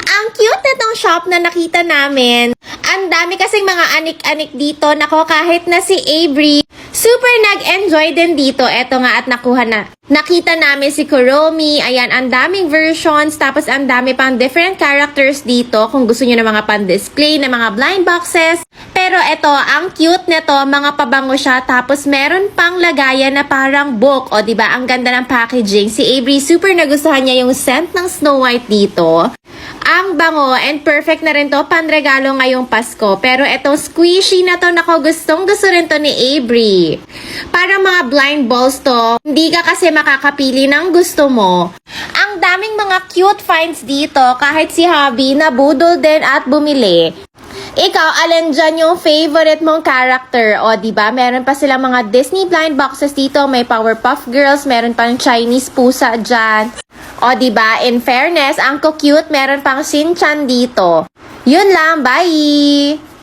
Ang cute na tong shop na nakita namin. Ang dami kasing mga anik-anik dito. Nako, kahit na si Avery, super nag-enjoy din dito. Eto nga at nakuha na. Nakita namin si Kuromi. Ayan, ang daming versions. Tapos ang dami pang different characters dito. Kung gusto nyo ng mga pan-display, na mga blind boxes. Pero eto, ang cute nito, mga pabango siya. Tapos meron pang lagayan na parang book. O, diba? Ang ganda ng packaging. Si Avery, super nagustuhan niya yung scent ng Snow White dito. Ang bango and perfect na rin to panregalo ngayong Pasko. Pero etong squishy na to, nako, gustong gusto rin to ni Avery. Para mga blind balls to, hindi ka kasi makakapili ng gusto mo. Ang daming mga cute finds dito, kahit si Hubby nabudol din at bumili. Ikaw, alin dyan yung favorite mong character? O, diba? Meron pa silang mga Disney blind boxes dito. May Powerpuff Girls, meron pang Chinese pusa dyan. O, diba? In fairness, ang cute, meron pang Shin-chan dito. Yun lang, bye!